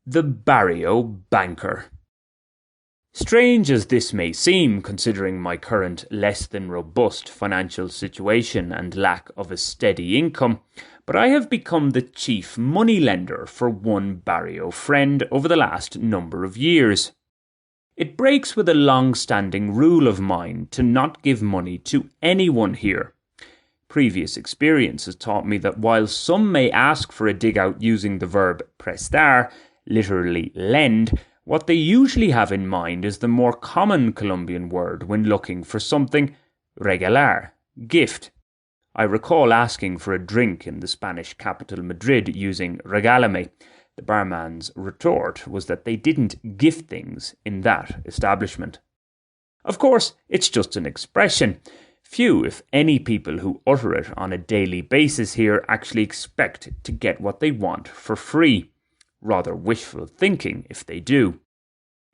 The Barrio Banker. Strange as this may seem, considering my current less than robust financial situation and lack of a steady income, but I have become the chief moneylender for one Barrio friend over the last number of years. It breaks with a long-standing rule of mine to not give money to anyone here. Previous experience has taught me that while some may ask for a dig-out using the verb prestar, literally lend, what they usually have in mind is the more common Colombian word when looking for something: regalar, gift. I recall asking for a drink in the Spanish capital Madrid using regálame. The barman's retort was that they didn't gift things in that establishment. Of course, it's just an expression. Few, if any, people who utter it on a daily basis here actually expect to get what they want for free. Rather wishful thinking if they do.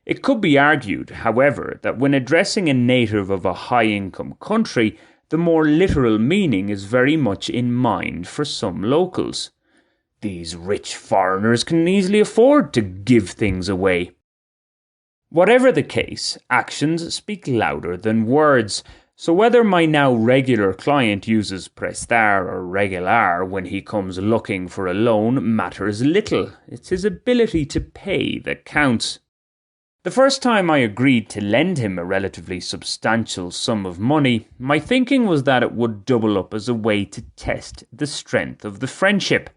It could be argued, however, that when addressing a native of a high-income country, the more literal meaning is very much in mind for some locals. These rich foreigners can easily afford to give things away. Whatever the case, actions speak louder than words. So whether my now regular client uses prestar or regalar when he comes looking for a loan matters little. It's his ability to pay that counts. The first time I agreed to lend him a relatively substantial sum of money, my thinking was that it would double up as a way to test the strength of the friendship.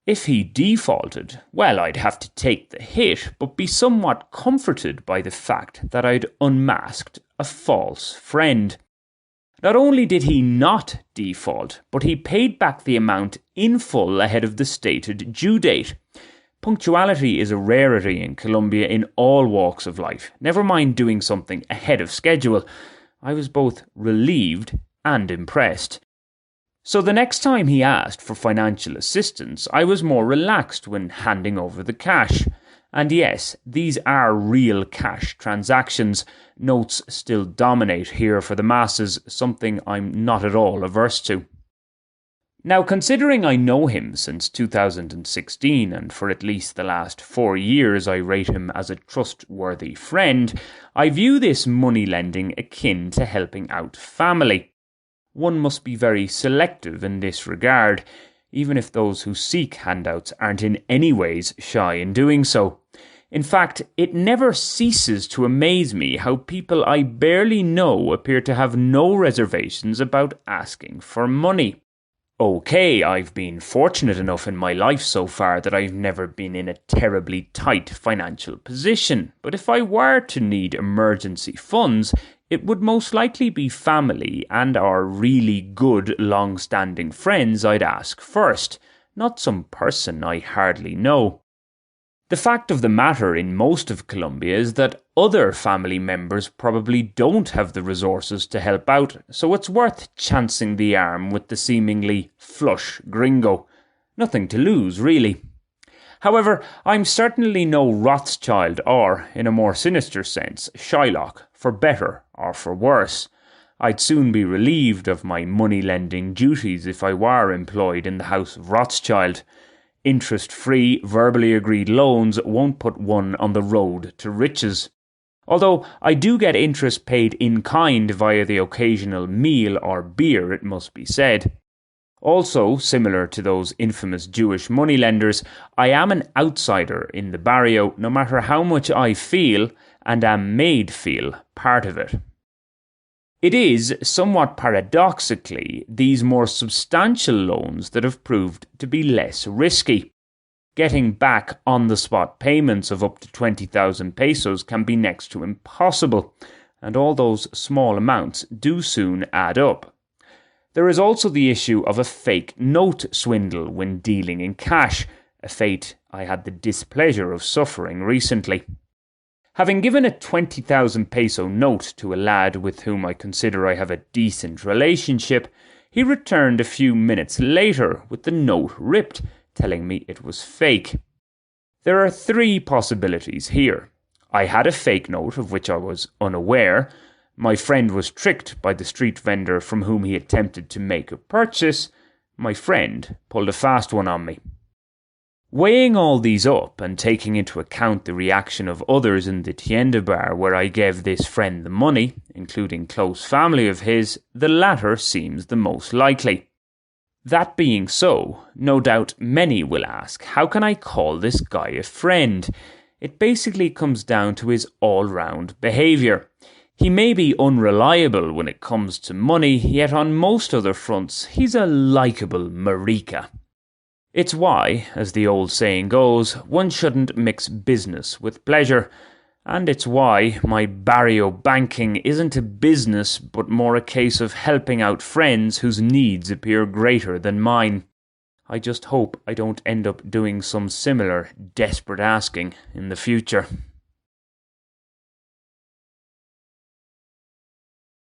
If he defaulted, well, I'd have to take the hit, but be somewhat comforted by the fact that I'd unmasked a false friend. Not only did he not default, but he paid back the amount in full ahead of the stated due date. Punctuality is a rarity in Colombia in all walks of life, never mind doing something ahead of schedule. I was both relieved and impressed. So the next time he asked for financial assistance, I was more relaxed when handing over the cash. And yes, these are real cash transactions. Notes still dominate here for the masses, something I'm not at all averse to. Now, considering I know him since 2016 and for at least the last 4 years I rate him as a trustworthy friend, I view this money lending akin to helping out family. One must be very selective in this regard, even if those who seek handouts aren't in any ways shy in doing so. In fact, it never ceases to amaze me how people I barely know appear to have no reservations about asking for money. Okay, I've been fortunate enough in my life so far that I've never been in a terribly tight financial position, but if I were to need emergency funds, it would most likely be family and our really good long-standing friends I'd ask first, not some person I hardly know. The fact of the matter in most of Colombia is that other family members probably don't have the resources to help out, so it's worth chancing the arm with the seemingly flush gringo. Nothing to lose, really. However, I'm certainly no Rothschild or, in a more sinister sense, Shylock, for better or for worse. I'd soon be relieved of my money-lending duties if I were employed in the house of Rothschild. Interest-free, verbally agreed loans won't put one on the road to riches. Although I do get interest paid in kind via the occasional meal or beer, it must be said. Also, similar to those infamous Jewish moneylenders, I am an outsider in the Barrio, no matter how much I feel, and am made feel, part of it. It is, somewhat paradoxically, these more substantial loans that have proved to be less risky. Getting back on-the-spot payments of up to 20,000 pesos can be next to impossible, and all those small amounts do soon add up. There is also the issue of a fake note swindle when dealing in cash, a fate I had the displeasure of suffering recently. Having given a 20,000 peso note to a lad with whom I consider I have a decent relationship, he returned a few minutes later with the note ripped, telling me it was fake. There are 3 possibilities here. I had a fake note of which I was unaware. My friend was tricked by the street vendor from whom he attempted to make a purchase. My friend pulled a fast one on me. Weighing all these up and taking into account the reaction of others in the tienda bar where I gave this friend the money, including close family of his, the latter seems the most likely. That being so, no doubt many will ask, how can I call this guy a friend? It basically comes down to his all-round behaviour. He may be unreliable when it comes to money, yet on most other fronts he's a likeable marica. It's why, as the old saying goes, one shouldn't mix business with pleasure. And it's why my Barrio banking isn't a business but more a case of helping out friends whose needs appear greater than mine. I just hope I don't end up doing some similar desperate asking in the future.